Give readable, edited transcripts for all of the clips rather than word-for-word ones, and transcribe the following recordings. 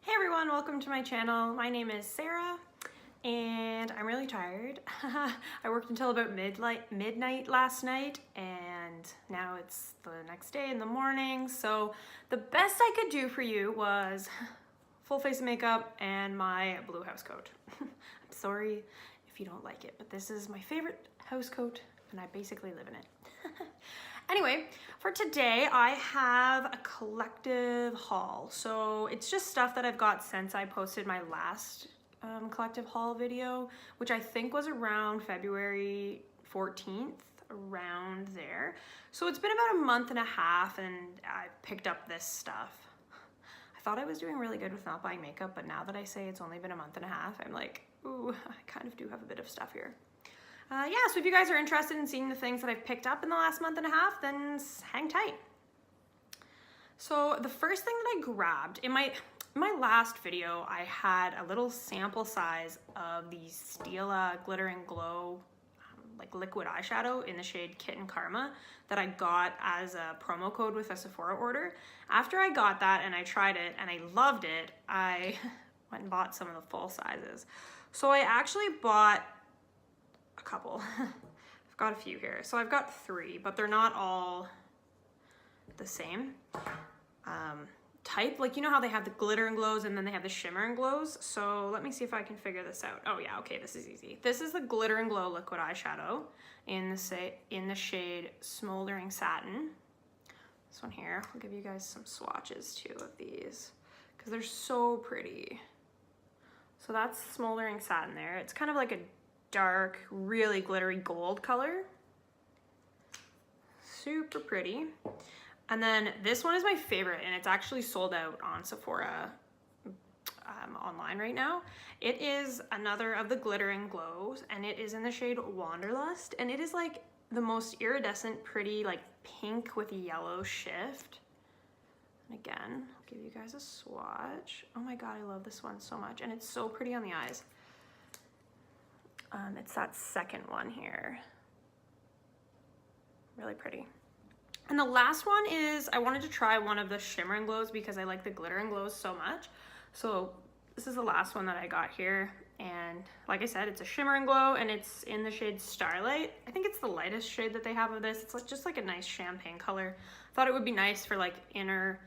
Hey everyone, welcome to my channel. My name is Sarah and I'm really tired. I worked until about midnight last night and now it's the next day in the morning. So the best I could do for you was full face of makeup and my blue house coat. I'm sorry if you don't like it, but this is my favorite house coat and I basically live in it. Anyway, for today I have a collective haul. So it's just stuff that I've got since I posted my last collective haul video, which I think was around February 14th, around there. So it's been about a month and a half and I picked up this stuff. I thought I was doing really good with not buying makeup, but now that I say it's only been a month and a half, I'm like, ooh, I kind of do have a bit of stuff here. Yeah, so if you guys are interested in seeing the things that I've picked up in the last month and a half, then hang tight. So the first thing that I grabbed, in my last video, I had a little sample size of the Stila Glitter and Glow like liquid eyeshadow in the shade Kitten Karma that I got as a promo code with a Sephora order. After I got that and I tried it and I loved it, I went and bought some of the full sizes. So I actually bought a couple. I've got a few here. So I've got 3, but they're not all the same type. Like, you know how they have the glitter and glows and then they have the shimmer and glows? So let me see if I can figure this out. Oh yeah, okay, this is easy. This is the glitter and glow liquid eyeshadow in the shade Smoldering Satin. This one here, I'll give you guys some swatches too of these because they're so pretty. So that's Smoldering Satin there. It's kind of like a dark, really glittery gold color. Super pretty. And then this one is my favorite and it's actually sold out on Sephora online right now. It is another of the glitter and glows and it is in the shade Wanderlust and it is like the most iridescent, pretty, like pink with yellow shift. And again, I'll give you guys a swatch. Oh my God, I love this one so much and it's so pretty on the eyes. It's that second one here. Really pretty. And the last one is, I wanted to try one of the shimmer and glows because I like the glitter and glows so much. So this is the last one that I got here. And like I said, it's a shimmer and glow and it's in the shade Starlight. I think it's the lightest shade that they have of this. It's like, just like a nice champagne color. I thought it would be nice for like inner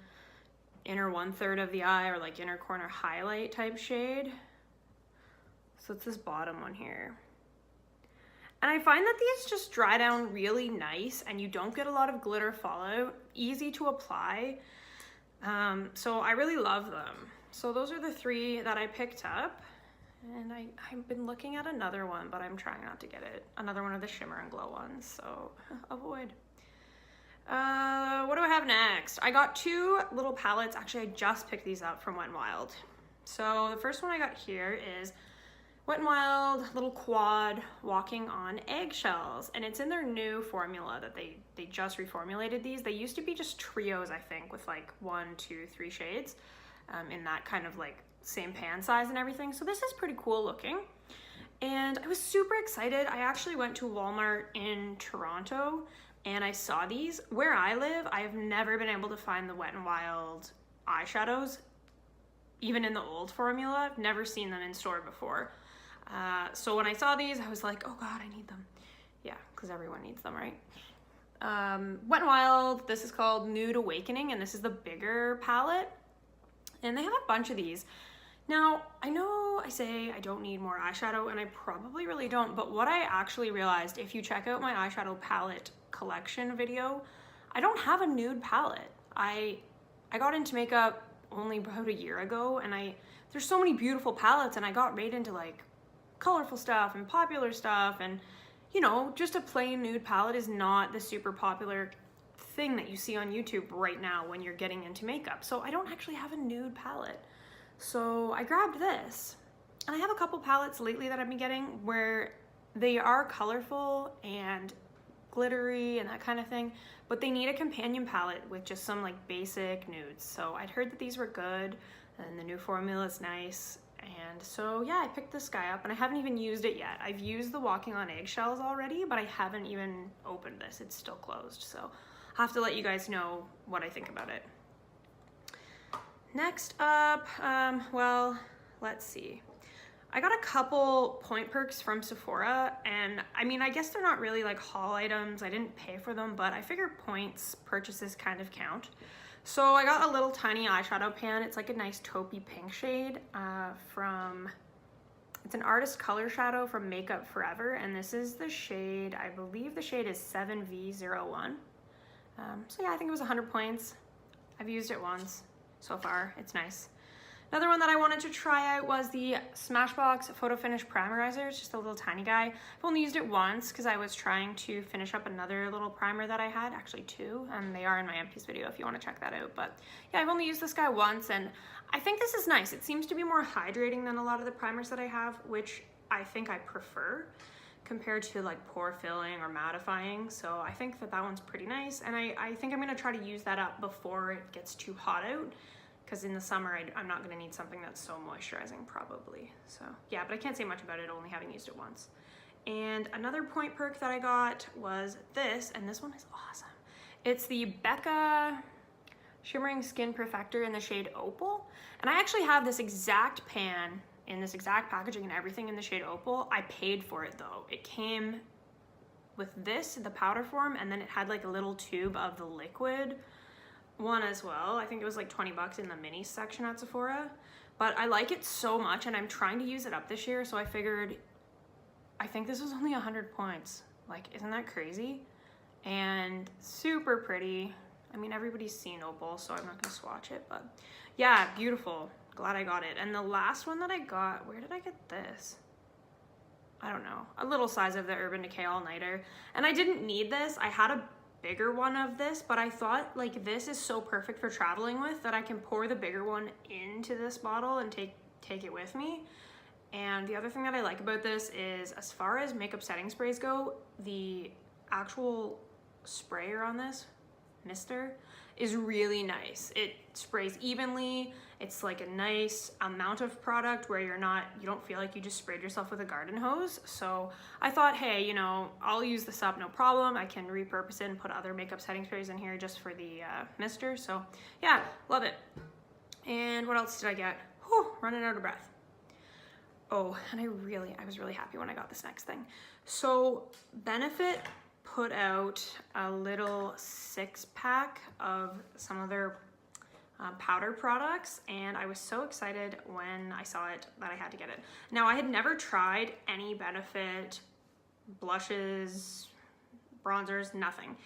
1/3 of the eye or like inner corner highlight type shade. So it's this bottom one here. And I find that these just dry down really nice and you don't get a lot of glitter fallout, easy to apply. So I really love them. So those are the 3 that I picked up. And I've been looking at another one, but I'm trying not to get it. Another one of the shimmer and glow ones, so avoid. What do I have next? I got 2 little palettes. Actually, I just picked these up from Wet n Wild. So the first one I got here is Wet n Wild little quad Walking on Eggshells, and it's in their new formula that they just reformulated these. They used to be just trios, I think, with like 1, 2, 3 shades in that kind of like same pan size and everything. So this is pretty cool looking. And I was super excited. I actually went to Walmart in Toronto and I saw these. Where I live, I have never been able to find the Wet n Wild eyeshadows, even in the old formula. I've never seen them in store before. So when I saw these, I was like, oh God, I need them. Yeah, because everyone needs them, right? Wet n Wild, this is called Nude Awakening, and this is the bigger palette. And they have a bunch of these. Now, I know I say I don't need more eyeshadow, and I probably really don't, but what I actually realized, if you check out my eyeshadow palette collection video, I don't have a nude palette. I got into makeup only about a year ago, and there's so many beautiful palettes, and I got right into like colorful stuff and popular stuff, and you know, just a plain nude palette is not the super popular thing that you see on YouTube right now when you're getting into makeup. So I don't actually have a nude palette. So I grabbed this, and I have a couple palettes lately that I've been getting where they are colorful and glittery and that kind of thing, but they need a companion palette with just some like basic nudes. So I'd heard that these were good and the new formula is nice. And so yeah, I picked this guy up and I haven't even used it yet. I've used the Walking on Eggshells already, but I haven't even opened this. It's still closed. So I'll have to let you guys know what I think about it. Next up, well, let's see. I got a couple point perks from Sephora, and I mean, I guess they're not really like haul items. I didn't pay for them, but I figure points purchases kind of count. So I got a little tiny eyeshadow pan. It's like a nice taupey pink shade it's an artist color shadow from Makeup Forever, and this is the shade, I believe the shade is 7V01. So yeah, I think it was 100 points. I've used it once so far. It's nice. Another one that I wanted to try out was the Smashbox Photo Finish Primerizer. It's just a little tiny guy. I've only used it once because I was trying to finish up another little primer that I had, actually two, and they are in my empties video if you want to check that out. But yeah, I've only used this guy once, and I think this is nice. It seems to be more hydrating than a lot of the primers that I have, which I think I prefer compared to like pore filling or mattifying. So I think that one's pretty nice, and I think I'm going to try to use that up before it gets too hot out, because in the summer I'm not going to need something that's so moisturizing probably. So yeah, but I can't say much about it, only having used it once. And another point perk that I got was this, and this one is awesome. It's the Becca Shimmering Skin Perfector in the shade Opal, and I actually have this exact pan in this exact packaging and everything in the shade Opal. I paid for it though. It came with this, the powder form, and then it had like a little tube of the liquid one as well. I think it was like 20 bucks in the mini section at Sephora, but I like it so much and I'm trying to use it up this year, so I figured, I think this was only 100 points. Like, isn't that crazy? And super pretty. I mean, everybody's seen Opal, so I'm not gonna swatch it, but yeah, beautiful. Glad I got it. And the last one that I got, where did I get this? I don't know, a little size of the Urban Decay All Nighter. And I didn't need this. I had a bigger one of this, but I thought like this is so perfect for traveling with that I can pour the bigger one into this bottle and take it with me. And the other thing that I like about this is, as far as makeup setting sprays go, the actual sprayer on this, mister, is really nice. It sprays evenly. It's like a nice amount of product where you don't feel like you just sprayed yourself with a garden hose. So I thought, hey, you know, I'll use this up, no problem. I can repurpose it and put other makeup setting sprays in here just for the mister. So yeah, love it. And what else did I get? Whew, running out of breath. Oh, and I was really happy when I got this next thing. So Benefit put out a little 6-pack of some of their powder products, and I was so excited when I saw it that I had to get it. Now, I had never tried any Benefit blushes, bronzers, nothing,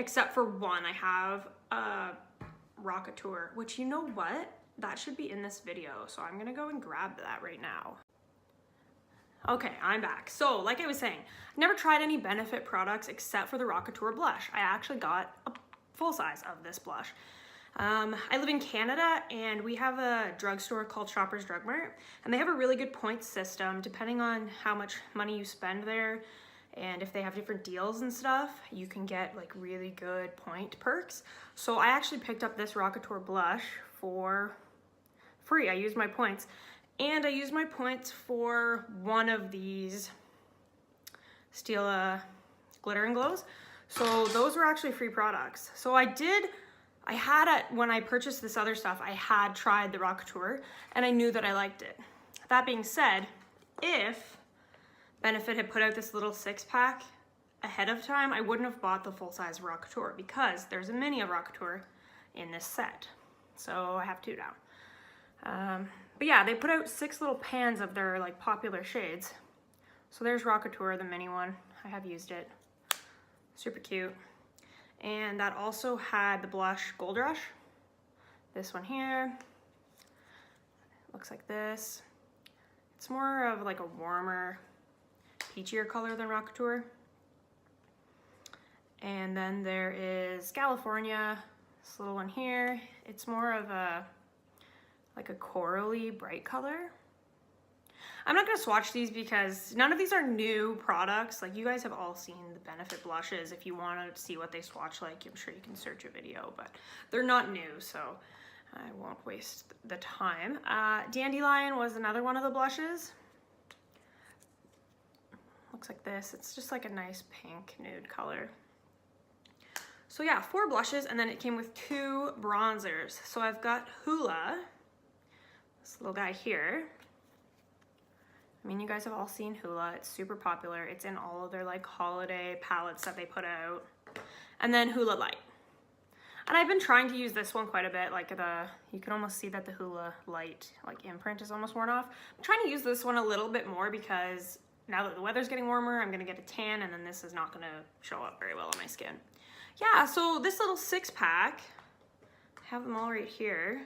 except for one. I have a Rockateur, which, you know what? That should be in this video, so I'm gonna go and grab that right now. Okay, I'm back. So, like I was saying, I never tried any Benefit products except for the Rockateur blush. I actually got a full size of this blush. I live in Canada, and we have a drugstore called Shoppers Drug Mart, and they have a really good points system. Depending on how much money you spend there, and if they have different deals and stuff, you can get like really good point perks. So I actually picked up this Rockateur blush for free. I used my points. And I used my points for one of these Stila Glitter and Glows. So those were actually free products. So when I purchased this other stuff, I had tried the Rockateur and I knew that I liked it. That being said, if Benefit had put out this little 6-pack ahead of time, I wouldn't have bought the full-size Rockateur because there's a mini of Rockateur in this set. So I have 2 now. But yeah, they put out 6 little pans of their like popular shades. So there's Rockateur, the mini one. I have used it. Super cute. And that also had the blush Gold Rush. This one here. Looks like this. It's more of like a warmer, peachier color than Rockateur. And then there is California, this little one here. It's more of like a corally bright color. I'm not gonna swatch these because none of these are new products. Like, you guys have all seen the Benefit blushes. If you want to see what they swatch like, I'm sure you can search a video, but they're not new, so I won't waste the time. Dandelion was another one of the blushes. Looks like this. It's just like a nice pink nude color. So yeah, 4 blushes, and then it came with 2 bronzers. So I've got Hoola, this little guy here. I mean, you guys have all seen Hoola. It's super popular. It's in all of their like holiday palettes that they put out. And then Hoola Light. And I've been trying to use this one quite a bit. Like you can almost see that the Hoola Light like imprint is almost worn off. I'm trying to use this one a little bit more because now that the weather's getting warmer, I'm gonna get a tan, and then this is not gonna show up very well on my skin. Yeah, so this little 6-pack, I have them all right here.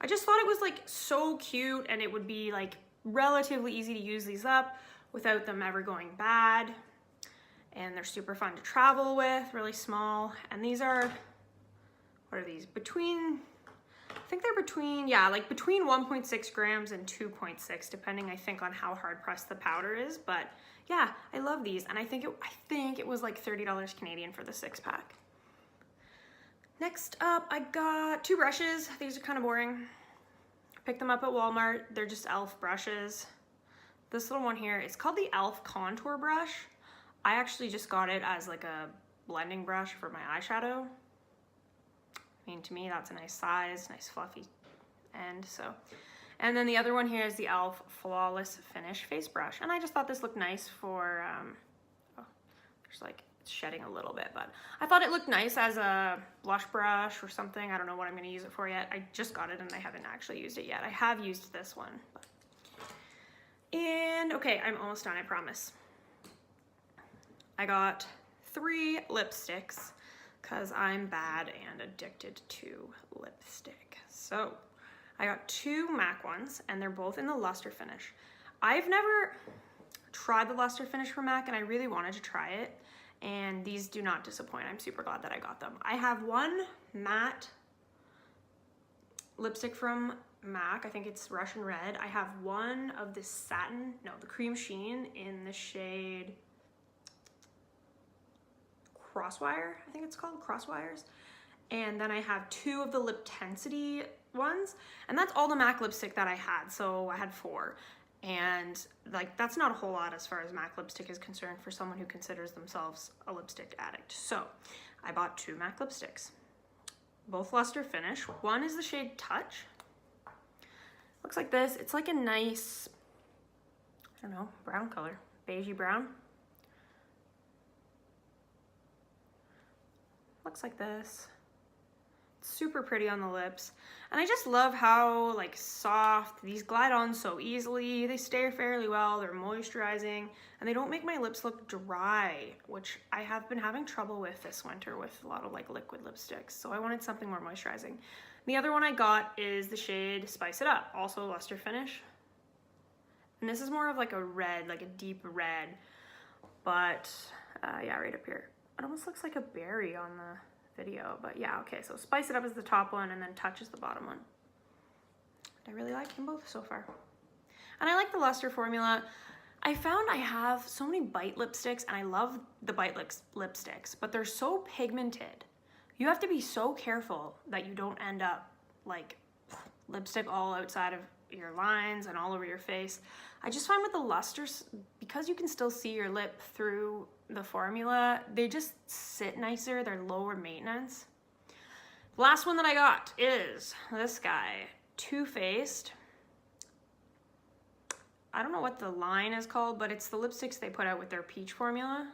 I just thought it was like so cute, and it would be like relatively easy to use these up without them ever going bad. And they're super fun to travel with, really small. And these are, what are these? I think they're between 1.6 grams and 2.6, depending, I think, on how hard pressed the powder is. But yeah, I love these. And I think it was like $30 Canadian for the 6-pack. Next up, I got 2 brushes. These are kind of boring. Picked them up at Walmart. They're just e.l.f. brushes. This little one here, it's called the e.l.f. contour brush. I actually just got it as like a blending brush for my eyeshadow. I mean, to me, that's a nice size, nice fluffy end. And then the other one here is the e.l.f. Flawless Finish Face Brush. And I just thought this looked nice for, there's like, it's shedding a little bit, but I thought it looked nice as a blush brush or something. I don't know what I'm gonna use it for yet. I just got it and I haven't actually used it yet. I have used this one. And okay, I'm almost done, I promise. I got 3 lipsticks because I'm bad and addicted to lipstick. So I got 2 MAC ones, and they're both in the luster finish. I've never tried the luster finish from MAC, and I really wanted to try it, and these do not disappoint. I'm super glad that I got them. I have one matte lipstick from MAC. I think it's Russian Red. I have one of this satin, no, the cream sheen in the shade Crosswire, I think it's called, Crosswires. And then I have 2 of the Lip Tensity ones, and that's all the MAC lipstick that I had, so I had 4. And like, that's not a whole lot as far as MAC lipstick is concerned for someone who considers themselves a lipstick addict. So I bought 2 MAC lipsticks, both luster finish. One is the shade Touch. Looks like this. It's like a nice, I don't know, brown color, beigey brown. Looks like this. It's super pretty on the lips. And I just love how like soft, these glide on so easily. They stay fairly well, they're moisturizing, and they don't make my lips look dry, which I have been having trouble with this winter with a lot of like liquid lipsticks. So I wanted something more moisturizing. The other one I got is the shade Spice It Up, also luster finish. And this is more of like a red, like a deep red, but yeah, right up here. It almost looks like a berry on the video, but yeah, okay, so Spice It Up is the top one, and then Touch is the bottom one. I really like them both so far. And I like the luster formula. I found I have so many Bite lipsticks, and I love the Bite lipsticks, but they're so pigmented. You have to be so careful that you don't end up like lipstick all outside of your lines and all over your face. I just find with the lusters, because you can still see your lip through the formula, they just sit nicer, they're lower maintenance. Last one that I got is this guy, Too Faced. I don't know what the line is called, but it's the lipsticks they put out with their peach formula,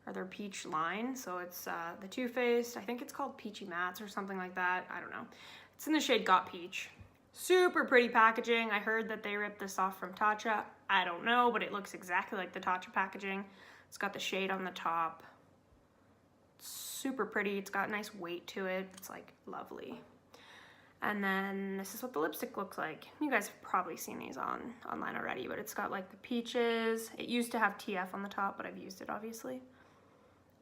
or their peach line. So it's the Too Faced, I think it's called Peachy Mattes or something like that, I don't know. It's in the shade Got Peach. Super pretty packaging. I heard that they ripped this off from Tatcha. I don't know, but it looks exactly like the Tatcha packaging. It's got the shade on the top. Super pretty. It's got nice weight to it. It's like lovely. And then this is what the lipstick looks like. You guys have probably seen these online already, but it's got like the peaches. It used to have TF on the top, but I've used it obviously.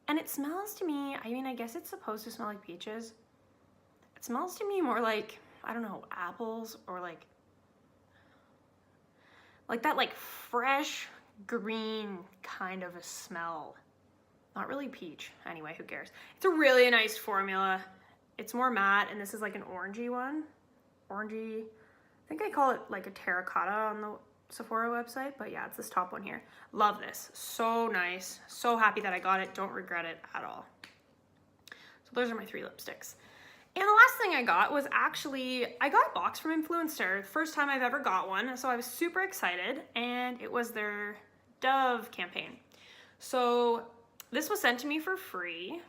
And it smells to me, I mean, I guess it's supposed to smell like peaches. It smells to me more like, I don't know, apples, or like that like fresh green kind of a smell. Not really peach. Anyway, who cares? It's a really nice formula. It's more matte, and this is like an orangey one. Orangey, I think I call it like a terracotta on the Sephora website, but yeah, it's this top one here. Love this. So nice. So happy that I got it. Don't regret it at all. So those are my 3 lipsticks. And the last thing I got was actually, I got a box from Influencer, first time I've ever got one, so I was super excited, and it was their Dove campaign. So this was sent to me for free,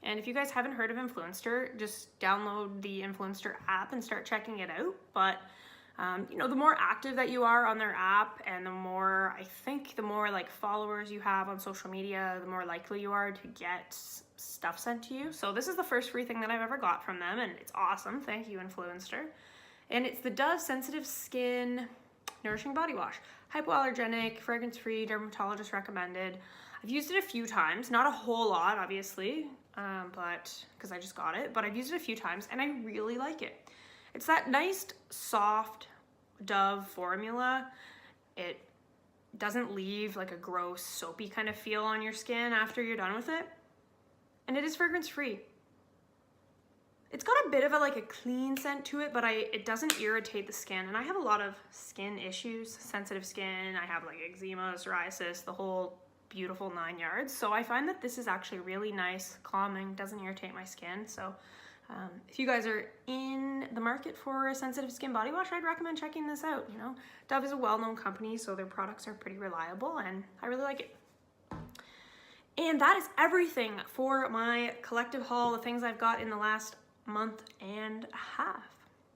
and if you guys haven't heard of Influencer, just download the Influencer app and start checking it out. But you know, the more active that you are on their app, and the more, I think, the more like followers you have on social media, the more likely you are to get stuff sent to you. So this is the first free thing that I've ever got from them, and it's awesome. Thank you, Influencer. And it's the Dove Sensitive Skin Nourishing Body Wash. Hypoallergenic, fragrance-free, dermatologist recommended. I've used it a few times, not a whole lot, obviously, but because I just got it, but I've used it a few times, and I really like it. It's that nice, soft Dove formula. It doesn't leave like a gross, soapy kind of feel on your skin after you're done with it. And it is fragrance free. It's got a bit of a clean scent to it, but it doesn't irritate the skin. And I have a lot of skin issues, sensitive skin. I have like eczema, psoriasis, the whole beautiful 9 yards. So I find that this is actually really nice, calming, doesn't irritate my skin. So if you guys are in the market for a sensitive skin body wash, I'd recommend checking this out. You know, Dove is a well-known company, so their products are pretty reliable, and I really like it. And that is everything for my collective haul, the things I've got in the last month and a half.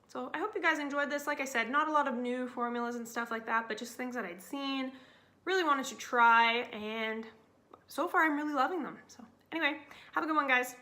So I hope you guys enjoyed this. Like I said, not a lot of new formulas and stuff like that, but just things that I'd seen, really wanted to try, and so far I'm really loving them. So anyway, have a good one, guys.